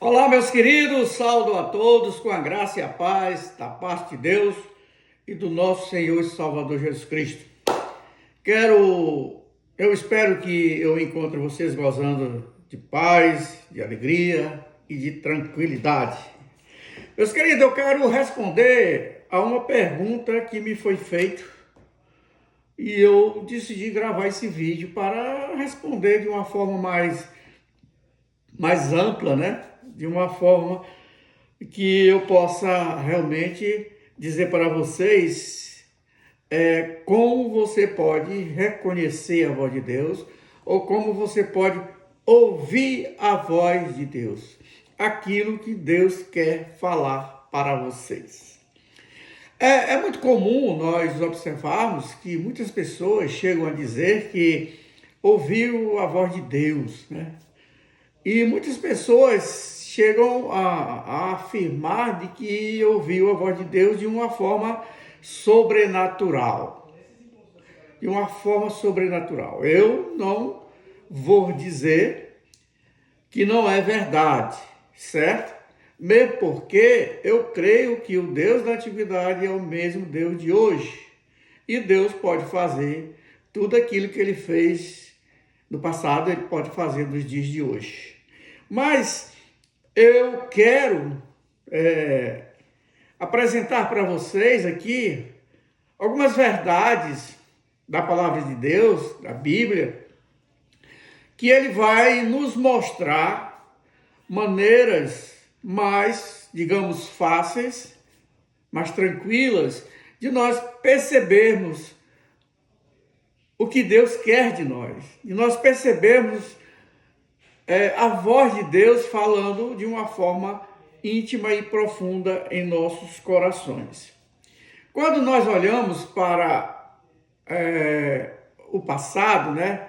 Olá, meus queridos, saúdo a todos com a graça e a paz da parte de Deus e do nosso Senhor e Salvador Jesus Cristo. Eu espero que eu encontre vocês gozando de paz, de alegria e de tranquilidade. Meus queridos, eu quero responder a uma pergunta que me foi feita e eu decidi gravar esse vídeo para responder de uma forma mais ampla, né? De uma forma que eu possa realmente dizer para vocês como você pode reconhecer a voz de Deus ou como você pode ouvir a voz de Deus, aquilo que Deus quer falar para vocês. É muito comum nós observarmos que muitas pessoas chegam a dizer que ouviu a voz de Deus, né? E muitas pessoas chegam a afirmar de que ouviu a voz de Deus de uma forma sobrenatural. De uma forma sobrenatural. Eu não vou dizer que não é verdade, certo? Mesmo porque eu creio que o Deus da antiguidade é o mesmo Deus de hoje. E Deus pode fazer tudo aquilo que ele fez no passado, ele pode fazer nos dias de hoje. Mas eu quero apresentar para vocês aqui algumas verdades da palavra de Deus, da Bíblia, que ele vai nos mostrar maneiras mais, digamos, fáceis, mais tranquilas, de nós percebermos o que Deus quer de nós, de nós percebermos a voz de Deus falando de uma forma íntima e profunda em nossos corações. Quando nós olhamos para o passado, né,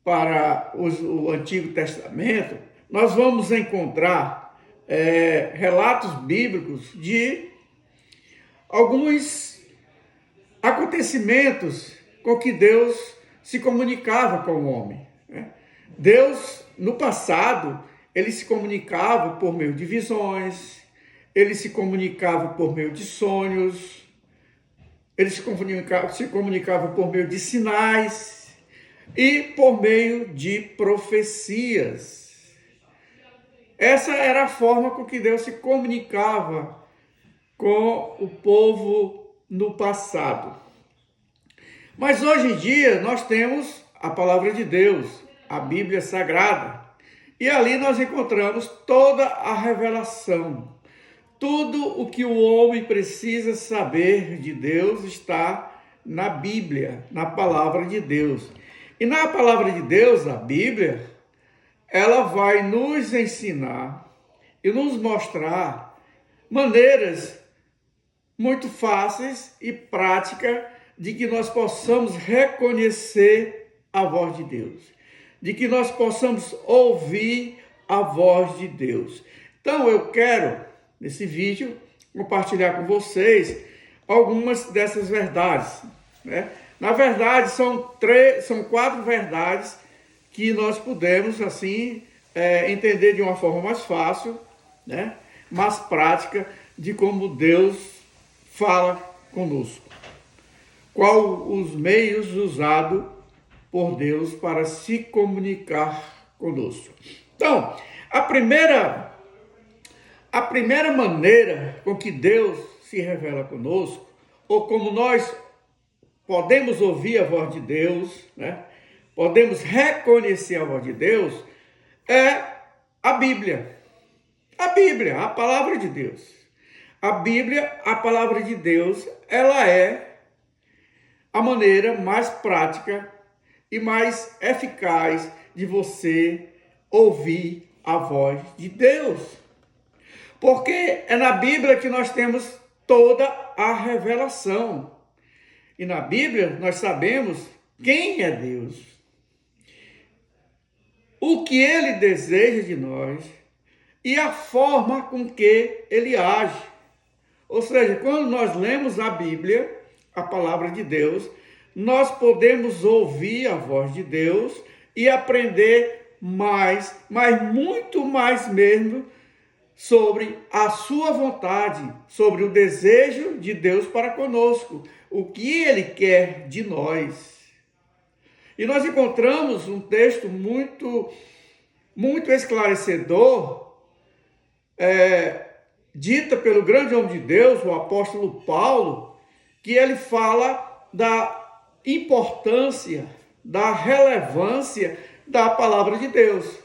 para o Antigo Testamento, nós vamos encontrar relatos bíblicos de alguns acontecimentos com que Deus se comunicava com o homem, né? Deus, no passado, ele se comunicava por meio de visões, ele se comunicava por meio de sonhos, ele se comunicava por meio de sinais e por meio de profecias. Essa era a forma com que Deus se comunicava com o povo no passado. Mas hoje em dia nós temos a palavra de Deus, a Bíblia Sagrada, e ali nós encontramos toda a revelação. Tudo o que o homem precisa saber de Deus está na Bíblia, na palavra de Deus. E na palavra de Deus, a Bíblia, ela vai nos ensinar e nos mostrar maneiras muito fáceis e práticas de que nós possamos reconhecer a voz de Deus, de que nós possamos ouvir a voz de Deus. Então eu quero, nesse vídeo, compartilhar com vocês algumas dessas verdades, né? Na verdade, são 4 verdades que nós podemos, assim, entender de uma forma mais fácil, né? Mais prática, de como Deus fala conosco. Qual os meios usados por Deus para se comunicar conosco. Então, a primeira maneira com que Deus se revela conosco, ou como nós podemos ouvir a voz de Deus, né? Podemos reconhecer a voz de Deus, é a Bíblia. A Bíblia, a palavra de Deus. A Bíblia, a palavra de Deus, ela é a maneira mais prática e mais eficaz de você ouvir a voz de Deus. Porque é na Bíblia que nós temos toda a revelação. E na Bíblia nós sabemos quem é Deus, o que Ele deseja de nós e a forma com que Ele age. Ou seja, quando nós lemos a Bíblia, a palavra de Deus, nós podemos ouvir a voz de Deus e aprender mais, mas muito mais mesmo, sobre a sua vontade, sobre o desejo de Deus para conosco, o que Ele quer de nós. E nós encontramos um texto muito esclarecedor, dita pelo grande homem de Deus, o apóstolo Paulo, que ele fala da importância, da relevância da palavra de Deus.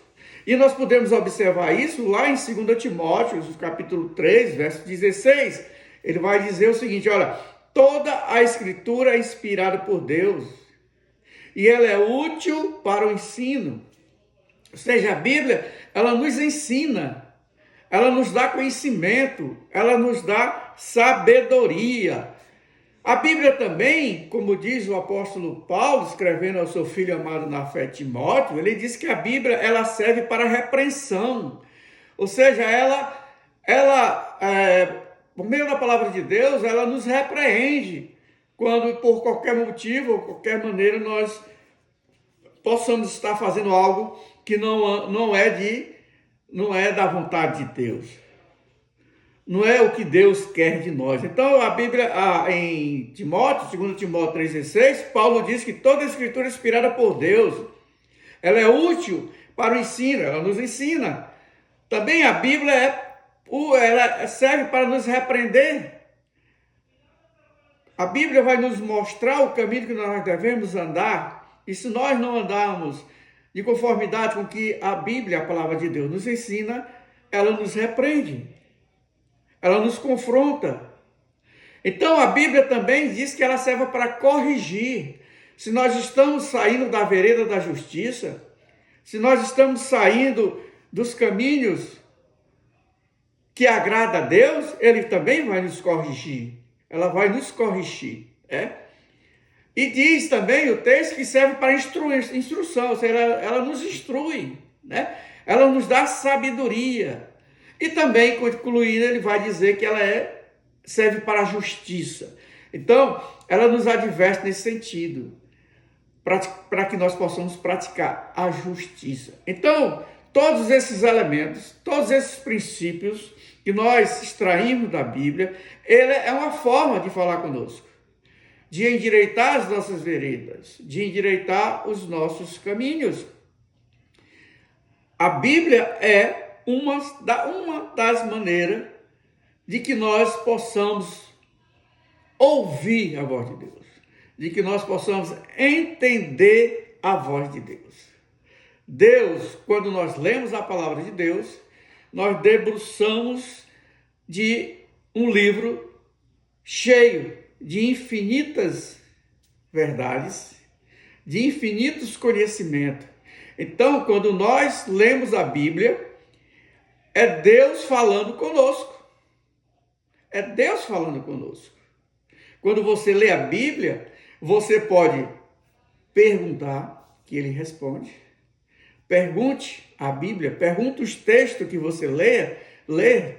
E nós podemos observar isso lá em 2 Timóteo, capítulo 3, verso 16. Ele vai dizer o seguinte, olha, toda a escritura é inspirada por Deus e ela é útil para o ensino. Ou seja, a Bíblia, ela nos ensina, ela nos dá conhecimento, ela nos dá sabedoria. A Bíblia também, como diz o apóstolo Paulo, escrevendo ao seu filho amado na fé, Timóteo, ele diz que a Bíblia ela serve para repreensão. Ou seja, por meio da palavra de Deus, ela nos repreende quando por qualquer motivo ou qualquer maneira nós possamos estar fazendo algo que não é da vontade de Deus. Não é o que Deus quer de nós. Então, a Bíblia, em Timóteo, 2 Timóteo 3,16, Paulo diz que toda a escritura é inspirada por Deus. Ela é útil para o ensino, ela nos ensina. Também a Bíblia ela serve para nos repreender. A Bíblia vai nos mostrar o caminho que nós devemos andar. E se nós não andarmos de conformidade com o que a Bíblia, a palavra de Deus, nos ensina, ela nos repreende. Ela nos confronta. Então a Bíblia também diz que ela serve para corrigir. Se nós estamos saindo da vereda da justiça, se nós estamos saindo dos caminhos que agrada a Deus, Ele também vai nos corrigir. Ela vai nos corrigir. E diz também o texto que serve para instrução, ou seja, ela nos instrui, ela nos dá sabedoria. E também, concluindo, ele vai dizer que ela serve para a justiça. Então, ela nos adverte nesse sentido, para que nós possamos praticar a justiça. Então, todos esses elementos, todos esses princípios que nós extraímos da Bíblia, ele é uma forma de falar conosco, de endireitar as nossas veredas, de endireitar os nossos caminhos. A Bíblia é uma das maneiras de que nós possamos ouvir a voz de Deus, de que nós possamos entender a voz de Deus. Deus, quando nós lemos a palavra de Deus, nós debruçamos de um livro cheio de infinitas verdades, de infinitos conhecimentos. Então, quando nós lemos a Bíblia, é Deus falando conosco. É Deus falando conosco. Quando você lê a Bíblia, você pode perguntar, que Ele responde. Pergunte a Bíblia, pergunte os textos que você lê,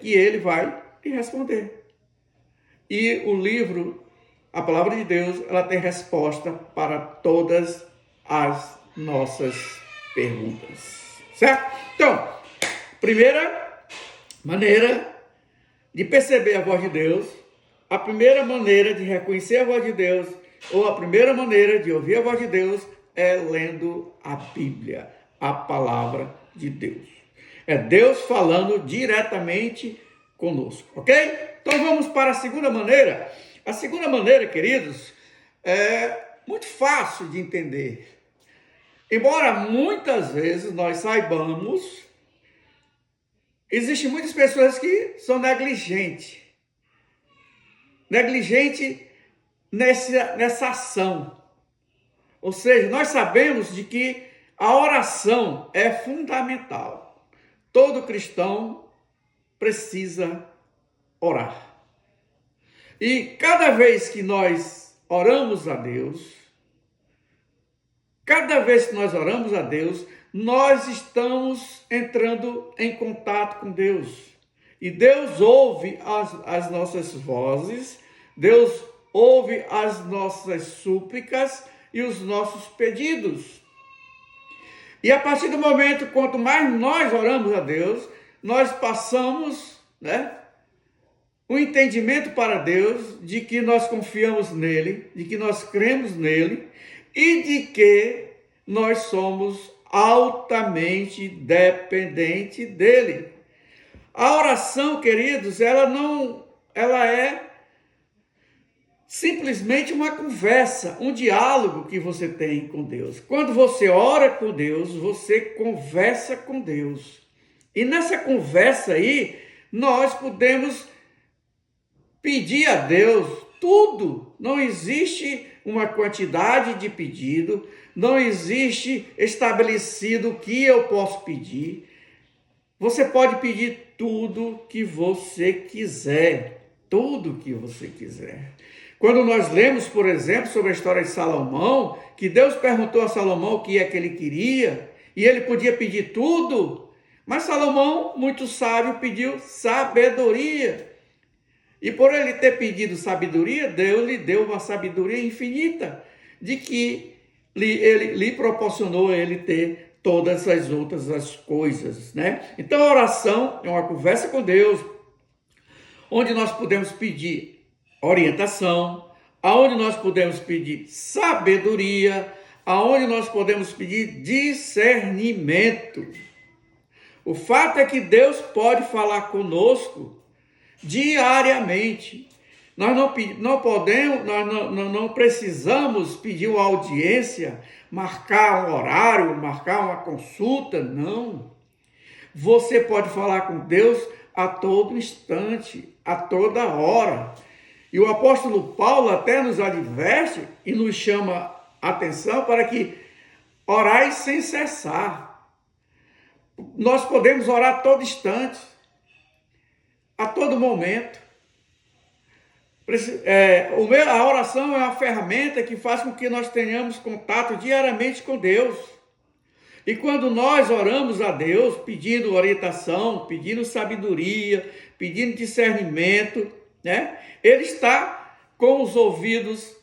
que Ele vai lhe responder. E o livro, a palavra de Deus, ela tem resposta para todas as nossas perguntas. Certo? Então, primeira maneira de perceber a voz de Deus, a primeira maneira de reconhecer a voz de Deus, ou a primeira maneira de ouvir a voz de Deus é lendo a Bíblia, a palavra de Deus. É Deus falando diretamente conosco, ok? Então vamos para a segunda maneira. A segunda maneira, queridos, é muito fácil de entender. Embora muitas vezes nós saibamos, existem muitas pessoas que são negligentes nessa ação. Ou seja, nós sabemos de que a oração é fundamental. Todo cristão precisa orar. E cada vez que nós oramos a Deus, nós estamos entrando em contato com Deus. E Deus ouve as nossas vozes, Deus ouve as nossas súplicas e os nossos pedidos. E a partir do momento, quanto mais nós oramos a Deus, nós passamos, né, o entendimento para Deus de que nós confiamos nele, de que nós cremos nele e de que nós somos altamente dependentes dele. A oração, queridos, ela é simplesmente uma conversa, um diálogo que você tem com Deus. Quando você ora com Deus, você conversa com Deus. E nessa conversa aí, nós podemos pedir a Deus tudo. Não existe uma quantidade de pedido, não existe estabelecido o que eu posso pedir. Você pode pedir tudo que você quiser, tudo que você quiser. Quando nós lemos, por exemplo, sobre a história de Salomão, que Deus perguntou a Salomão o que é que ele queria, e ele podia pedir tudo, mas Salomão, muito sábio, pediu sabedoria. E por ele ter pedido sabedoria, Deus lhe deu uma sabedoria infinita, de que ele lhe proporcionou ele ter todas as outras as coisas, né? Então a oração é uma conversa com Deus, onde nós podemos pedir orientação, aonde nós podemos pedir sabedoria, aonde nós podemos pedir discernimento. O fato é que Deus pode falar conosco diariamente. Nós não precisamos pedir uma audiência, marcar um horário, marcar uma consulta, não. Você pode falar com Deus a todo instante, a toda hora. E o apóstolo Paulo até nos adverte e nos chama a atenção para que orai sem cessar. Nós podemos orar a todo instante, a todo momento. A oração é uma ferramenta que faz com que nós tenhamos contato diariamente com Deus. E quando nós oramos a Deus, pedindo orientação, pedindo sabedoria, pedindo discernimento, né? Ele está com os ouvidos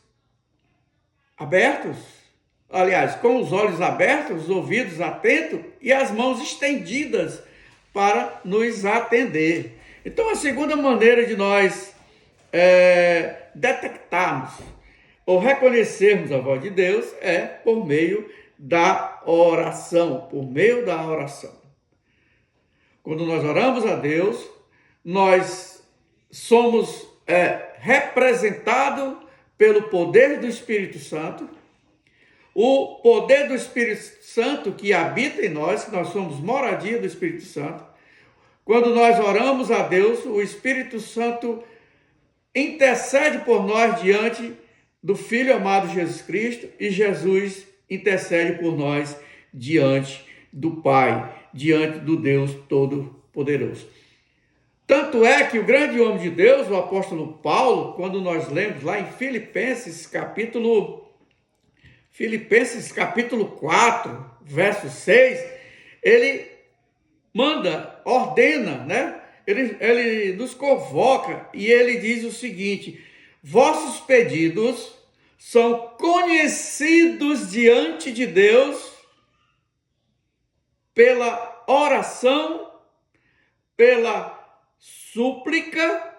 abertos, aliás, com os olhos abertos, os ouvidos atentos e as mãos estendidas para nos atender. Então, a segunda maneira de nós detectarmos ou reconhecermos a voz de Deus é por meio da oração, por meio da oração. Quando nós oramos a Deus, nós somos representados pelo poder do Espírito Santo, o poder do Espírito Santo que habita em nós, que nós somos moradia do Espírito Santo. Quando nós oramos a Deus, o Espírito Santo intercede por nós diante do Filho amado Jesus Cristo e Jesus intercede por nós diante do Pai, diante do Deus Todo-Poderoso. Tanto é que o grande homem de Deus, o apóstolo Paulo, quando nós lemos lá em Filipenses capítulo 4, verso 6, ele ordena, né? Ele nos convoca e ele diz o seguinte: vossos pedidos são conhecidos diante de Deus pela oração, pela súplica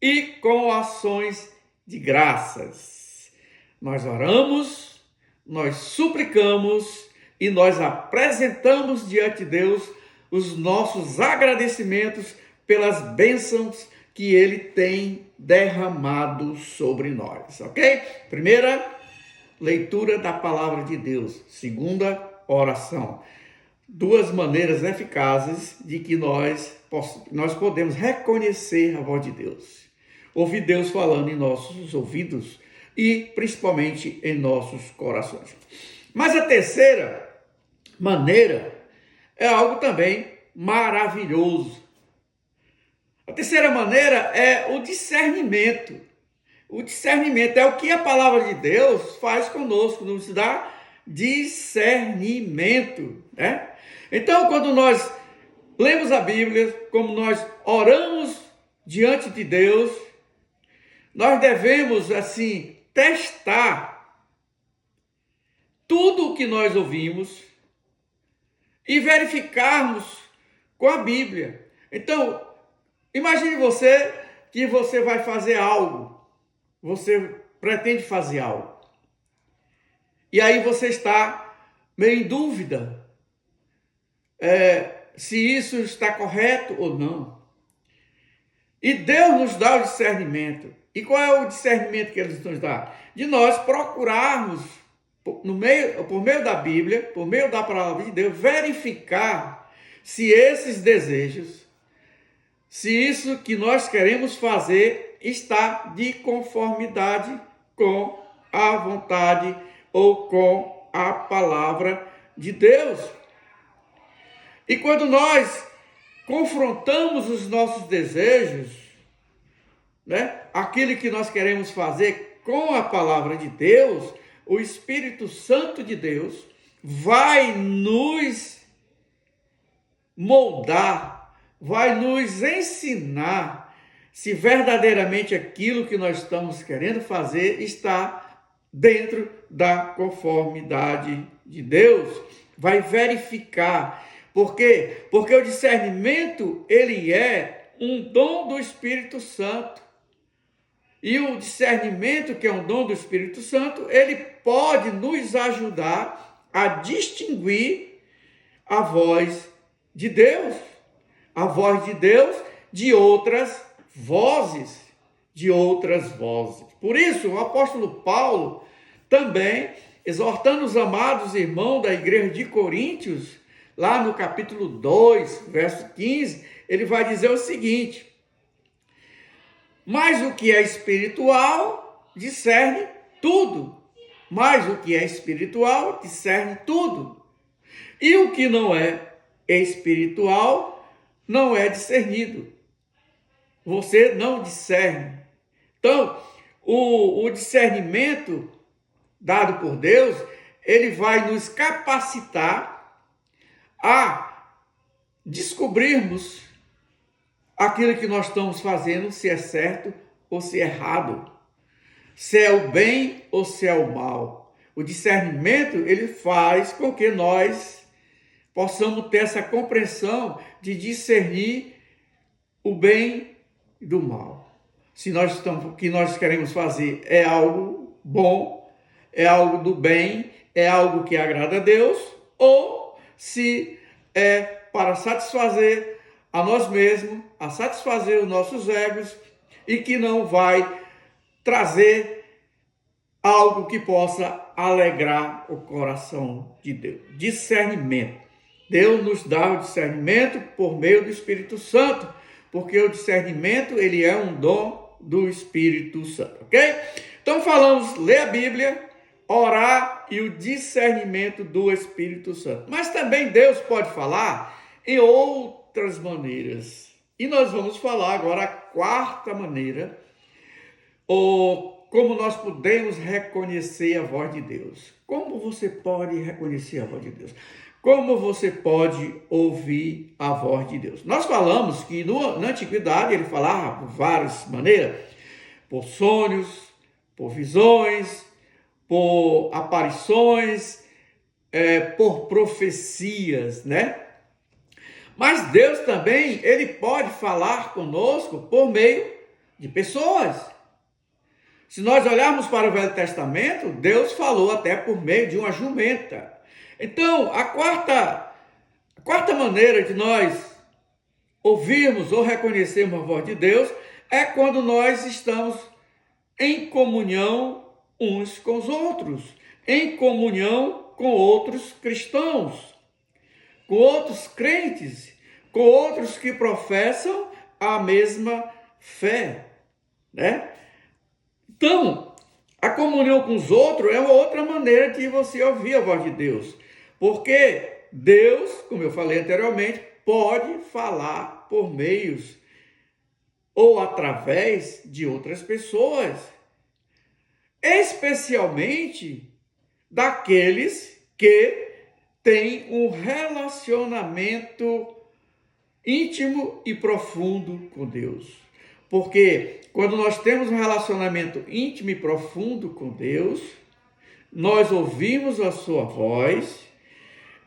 e com ações de graças. Nós oramos, nós suplicamos e nós apresentamos diante de Deus os nossos agradecimentos pelas bênçãos que Ele tem derramado sobre nós, ok? Primeira, leitura da palavra de Deus. Segunda, oração. Duas maneiras eficazes de que nós podemos reconhecer a voz de Deus. Ouvir Deus falando em nossos ouvidos e principalmente em nossos corações. Mas a terceira maneira é algo também maravilhoso. A terceira maneira é o discernimento. O discernimento é o que a palavra de Deus faz conosco, nos dá discernimento, né? Então, quando nós lemos a Bíblia, como nós oramos diante de Deus, nós devemos, assim, testar tudo o que nós ouvimos e verificarmos com a Bíblia. Então, imagine você que você vai fazer algo, você pretende fazer algo, e aí você está meio em dúvida se isso está correto ou não. E Deus nos dá o discernimento. E qual é o discernimento que Ele nos dá? De nós procurarmos, por meio da Bíblia, por meio da palavra de Deus, verificar se esses desejos, se isso que nós queremos fazer está de conformidade com a vontade ou com a palavra de Deus. E quando nós confrontamos os nossos desejos, né, aquilo que nós queremos fazer com a palavra de Deus, o Espírito Santo de Deus vai nos moldar, vai nos ensinar se verdadeiramente aquilo que nós estamos querendo fazer está dentro da conformidade de Deus. Vai verificar. Por quê? Porque o discernimento, ele é um dom do Espírito Santo. E o discernimento, que é um dom do Espírito Santo, ele pode nos ajudar a distinguir a voz de Deus. A voz de Deus de outras vozes. Por isso, o apóstolo Paulo também, exortando os amados irmãos da igreja de Coríntios, lá no capítulo 2, verso 15, ele vai dizer o seguinte: mas o que é espiritual discerne tudo. Mas o que é espiritual discerne tudo. E o que não é espiritual não é discernido. Você não discerne. Então, o discernimento dado por Deus, ele vai nos capacitar a descobrirmos aquilo que nós estamos fazendo, se é certo ou se é errado, se é o bem ou se é o mal. O discernimento, ele faz com que nós possamos ter essa compreensão de discernir o bem do mal. Se o que nós queremos fazer é algo bom, é algo do bem, é algo que agrada a Deus, ou se é para satisfazer a nós mesmos, a satisfazer os nossos egos, e que não vai trazer algo que possa alegrar o coração de Deus. Discernimento. Deus nos dá o discernimento por meio do Espírito Santo, porque o discernimento, ele é um dom do Espírito Santo, ok? Então falamos, ler a Bíblia, orar e o discernimento do Espírito Santo. Mas também Deus pode falar em outras maneiras. E nós vamos falar agora a quarta maneira, ou como nós podemos reconhecer a voz de Deus. Como você pode reconhecer a voz de Deus? Como você pode ouvir a voz de Deus? Nós falamos que na antiguidade ele falava por várias maneiras, por sonhos, por visões, por aparições, por profecias, né? Mas Deus também, ele pode falar conosco por meio de pessoas. Se nós olharmos para o Velho Testamento, Deus falou até por meio de uma jumenta. Então, a quarta maneira de nós ouvirmos ou reconhecermos a voz de Deus é quando nós estamos em comunhão uns com os outros, em comunhão com outros cristãos, com outros crentes, com outros que professam a mesma fé, né? Então, a comunhão com os outros é uma outra maneira de você ouvir a voz de Deus, porque Deus, como eu falei anteriormente, pode falar por meios ou através de outras pessoas, especialmente daqueles que têm um relacionamento íntimo e profundo com Deus. Porque quando nós temos um relacionamento íntimo e profundo com Deus, nós ouvimos a sua voz,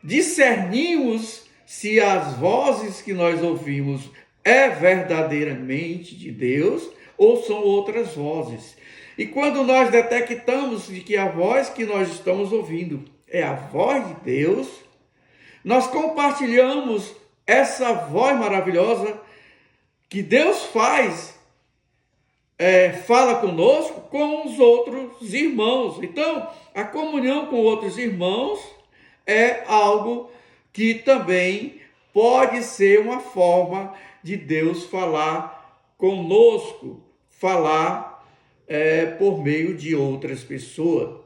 discernimos se as vozes que nós ouvimos é verdadeiramente de Deus ou são outras vozes. E quando nós detectamos de que a voz que nós estamos ouvindo é a voz de Deus, nós compartilhamos essa voz maravilhosa que Deus fala conosco com os outros irmãos. Então, a comunhão com outros irmãos é algo que também pode ser uma forma de Deus falar conosco, falar por meio de outras pessoas.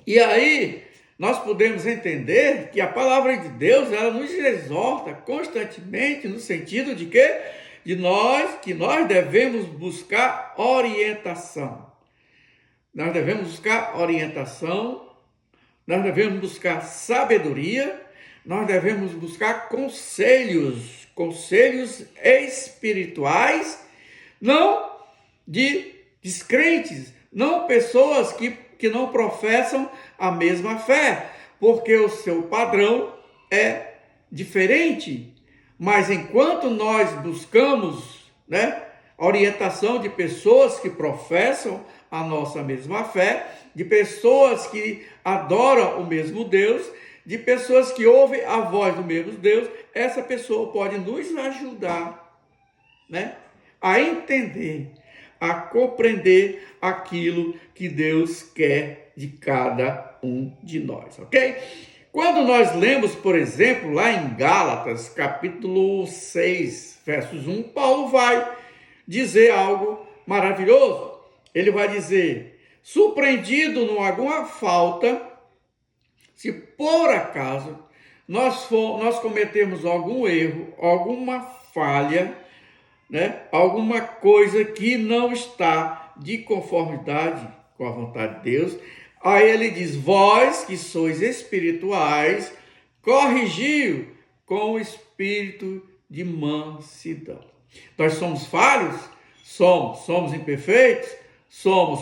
E aí, nós podemos entender que a palavra de Deus, ela nos exorta constantemente no sentido de que nós devemos buscar orientação. Nós devemos buscar orientação, nós devemos buscar sabedoria, nós devemos buscar conselhos espirituais, não de descrentes, não pessoas que não professam a mesma fé, porque o seu padrão é diferente. Mas enquanto nós buscamos, orientação de pessoas que professam a nossa mesma fé, de pessoas que adoram o mesmo Deus, de pessoas que ouvem a voz do mesmo Deus, essa pessoa pode nos ajudar, a entender, a compreender aquilo que Deus quer de cada um de nós, ok? Quando nós lemos, por exemplo, lá em Gálatas, capítulo 6, versos 1, Paulo vai dizer algo maravilhoso. Ele vai dizer: surpreendido em alguma falta, se por acaso nós cometemos algum erro, alguma falha, alguma coisa que não está de conformidade com a vontade de Deus, aí ele diz: vós que sois espirituais, corrigiu com o espírito de mansidão. Nós somos falhos? Somos imperfeitos?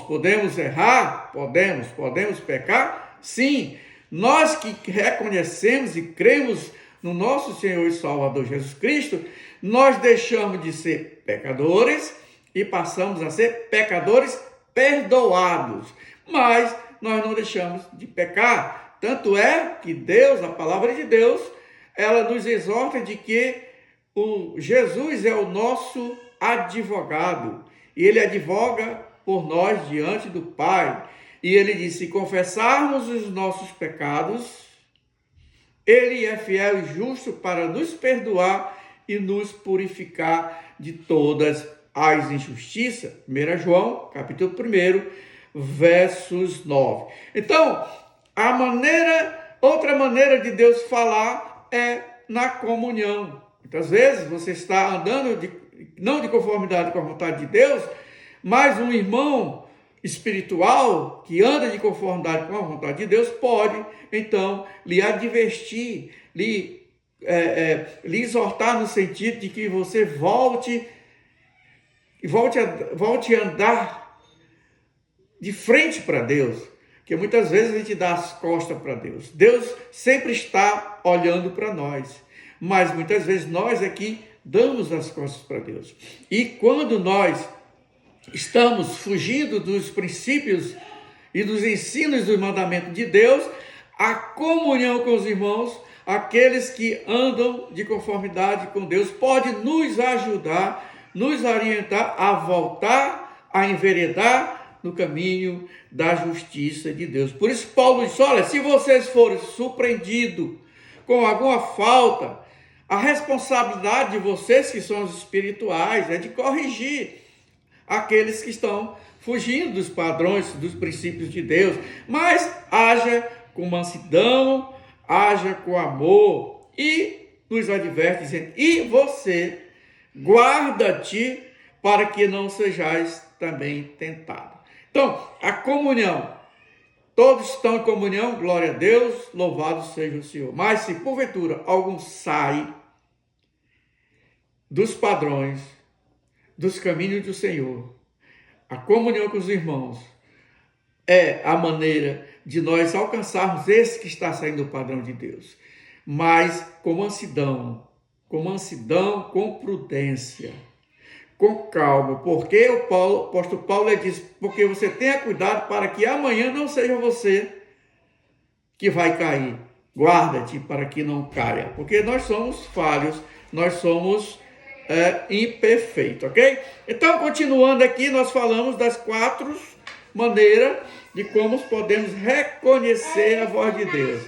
Podemos errar? Podemos pecar? Sim. Nós que reconhecemos e cremos no nosso Senhor e Salvador Jesus Cristo, nós deixamos de ser pecadores e passamos a ser pecadores perdoados. Mas nós não deixamos de pecar. Tanto é que Deus, a palavra de Deus, ela nos exorta de que o Jesus é o nosso advogado. E ele advoga por nós diante do Pai. E ele diz: se confessarmos os nossos pecados, ele é fiel e justo para nos perdoar e nos purificar de todas as injustiças. 1 João, capítulo 1, versos 9. Então, outra maneira de Deus falar é na comunhão. Muitas vezes você está andando não de conformidade com a vontade de Deus, mas um irmão espiritual que anda de conformidade com a vontade de Deus pode, então, lhe advertir, lhe exortar no sentido de que você volte a andar de frente para Deus, porque muitas vezes a gente dá as costas para Deus. Deus sempre está olhando para nós, mas muitas vezes nós aqui damos as costas para Deus. E quando nós estamos fugindo dos princípios e dos ensinos do mandamento de Deus, a comunhão com os irmãos, aqueles que andam de conformidade com Deus, pode nos ajudar, nos orientar a voltar, a enveredar no caminho da justiça de Deus. Por isso Paulo diz: olha, se vocês forem surpreendidos com alguma falta, a responsabilidade de vocês que são os espirituais é de corrigir aqueles que estão fugindo dos padrões, dos princípios de Deus, mas haja com mansidão, haja com amor, e nos adverte dizendo: e você, guarda-te para que não sejais também tentado. Então, a comunhão, todos estão em comunhão, glória a Deus, louvado seja o Senhor. Mas se porventura algum sai dos padrões, dos caminhos do Senhor, a comunhão com os irmãos é a maneira de nós alcançarmos esse que está saindo do padrão de Deus. mas com mansidão, com prudência, com calma, porque o apóstolo Paulo diz, porque você tenha cuidado para que amanhã não seja você que vai cair. Guarda-te para que não caia, porque nós somos falhos, nós somos imperfeitos, ok? Então, continuando aqui, nós falamos das 4 maneiras de como podemos reconhecer a voz de Deus.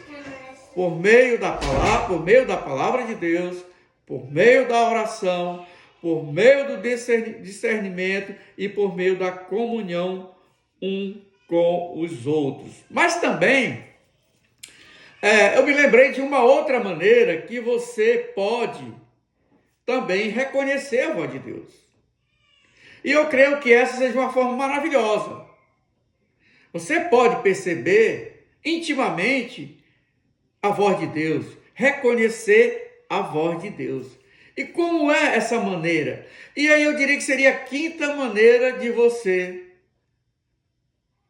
Por meio da palavra de Deus, por meio da oração, por meio do discernimento e por meio da comunhão um com os outros. Mas também, eu me lembrei de uma outra maneira que você pode também reconhecer a voz de Deus. E eu creio que essa seja uma forma maravilhosa. Você pode perceber intimamente a voz de Deus, reconhecer a voz de Deus. E como é essa maneira? E aí eu diria que seria a 5ª maneira de você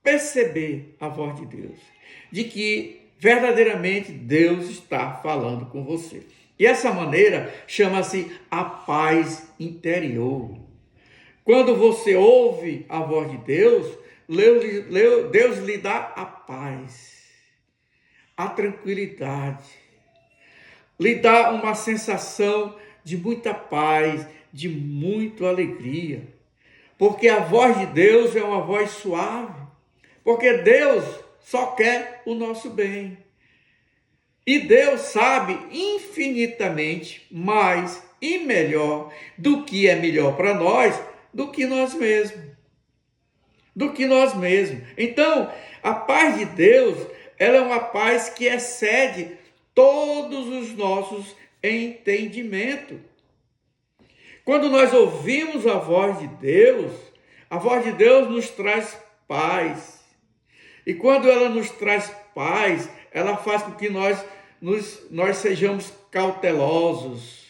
perceber a voz de Deus, de que verdadeiramente Deus está falando com você. E essa maneira chama-se a paz interior. Quando você ouve a voz de Deus, Deus lhe dá a paz, a tranquilidade, lhe dá uma sensação de muita paz, de muita alegria, porque a voz de Deus é uma voz suave, porque Deus só quer o nosso bem. E Deus sabe infinitamente mais e melhor do que é melhor para nós, do que nós mesmos. Então, a paz de Deus, ela é uma paz que excede todos os nossos entendimentos. Quando nós ouvimos a voz de Deus nos traz paz. E quando ela nos traz paz, ela faz com que nós sejamos cautelosos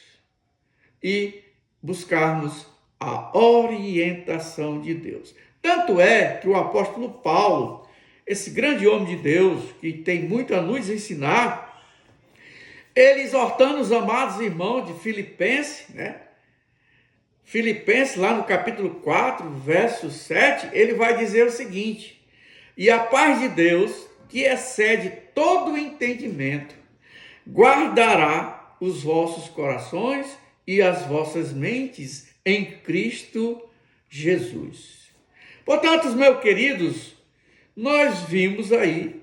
e buscarmos a orientação de Deus. Tanto é que o apóstolo Paulo, esse grande homem de Deus, que tem muito a nos ensinar, ele exortando os amados irmãos de Filipenses, Filipenses, lá no capítulo 4, verso 7, ele vai dizer o seguinte: e a paz de Deus, que excede todo o entendimento, guardará os vossos corações e as vossas mentes em Cristo Jesus. Portanto, meus queridos, nós vimos aí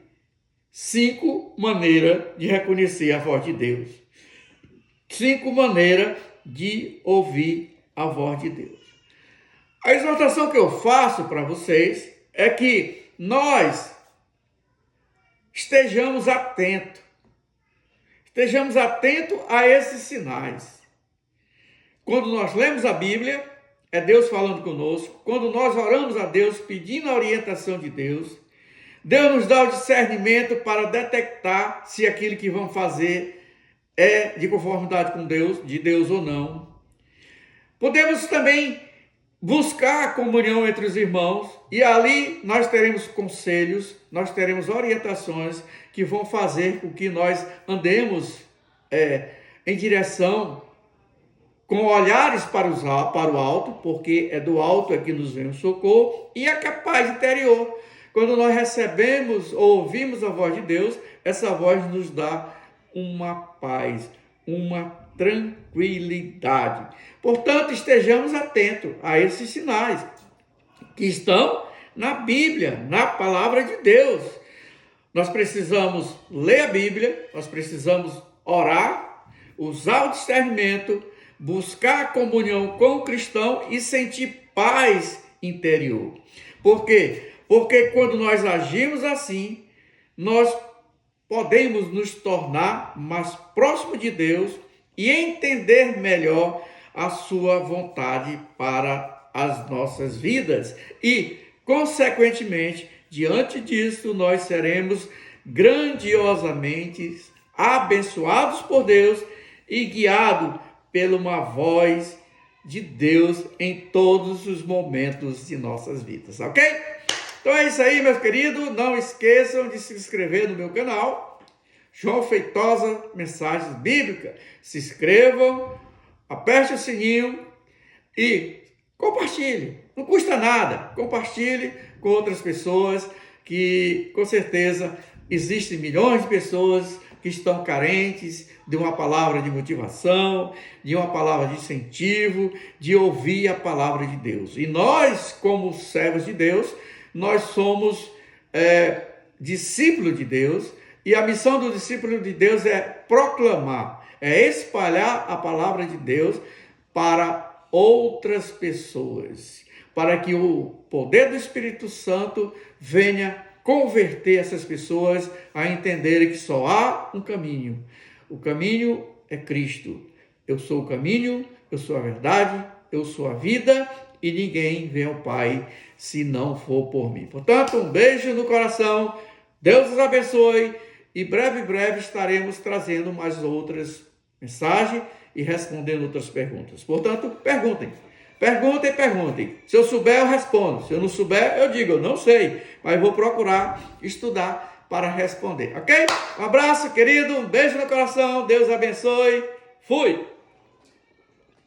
5 maneiras de reconhecer a voz de Deus. 5 maneiras de ouvir a voz de Deus. A exortação que eu faço para vocês é que nós estejamos atentos a esses sinais. Quando nós lemos a Bíblia, é Deus falando conosco. Quando nós oramos a Deus, pedindo a orientação de Deus, Deus nos dá o discernimento para detectar se aquilo que vamos fazer é de conformidade com Deus, de Deus ou não. Podemos também buscar a comunhão entre os irmãos e ali nós teremos conselhos, nós teremos orientações que vão fazer com que nós andemos em direção com olhares para o alto, porque é do alto que nos vem o socorro, e a paz interior. Quando nós recebemos ou ouvimos a voz de Deus, essa voz nos dá uma paz, uma tranquilidade. Portanto, estejamos atentos a esses sinais que estão na Bíblia, na palavra de Deus. Nós precisamos ler a Bíblia, nós precisamos orar, usar o discernimento, buscar a comunhão com o cristão e sentir paz interior. Por quê? Porque quando nós agimos assim, nós podemos nos tornar mais próximos de Deus e entender melhor a sua vontade para as nossas vidas. E, consequentemente, diante disso, nós seremos grandiosamente abençoados por Deus e guiados por uma voz de Deus em todos os momentos de nossas vidas, ok? Então é isso aí, meus queridos. Não esqueçam de se inscrever no meu canal. João Feitosa, Mensagens Bíblicas. Se inscrevam, aperte o sininho e compartilhe. Não custa nada. Compartilhe com outras pessoas, que com certeza existem milhões de pessoas que estão carentes de uma palavra de motivação, de uma palavra de incentivo, de ouvir a palavra de Deus. E nós, como servos de Deus, nós somos discípulos de Deus, e a missão do discípulo de Deus é proclamar, é espalhar a palavra de Deus para outras pessoas, para que o poder do Espírito Santo venha converter essas pessoas a entenderem que só há um caminho. O caminho é Cristo. Eu sou o caminho, eu sou a verdade, eu sou a vida, e ninguém vem ao Pai se não for por mim. Portanto, um beijo no coração, Deus os abençoe, e breve estaremos trazendo mais outras mensagens e respondendo outras perguntas. Portanto, perguntem. Perguntem. Se eu souber, eu respondo. Se eu não souber, eu digo, eu não sei. Mas vou procurar estudar para responder, ok? Um abraço, querido. Um beijo no coração. Deus abençoe. Fui!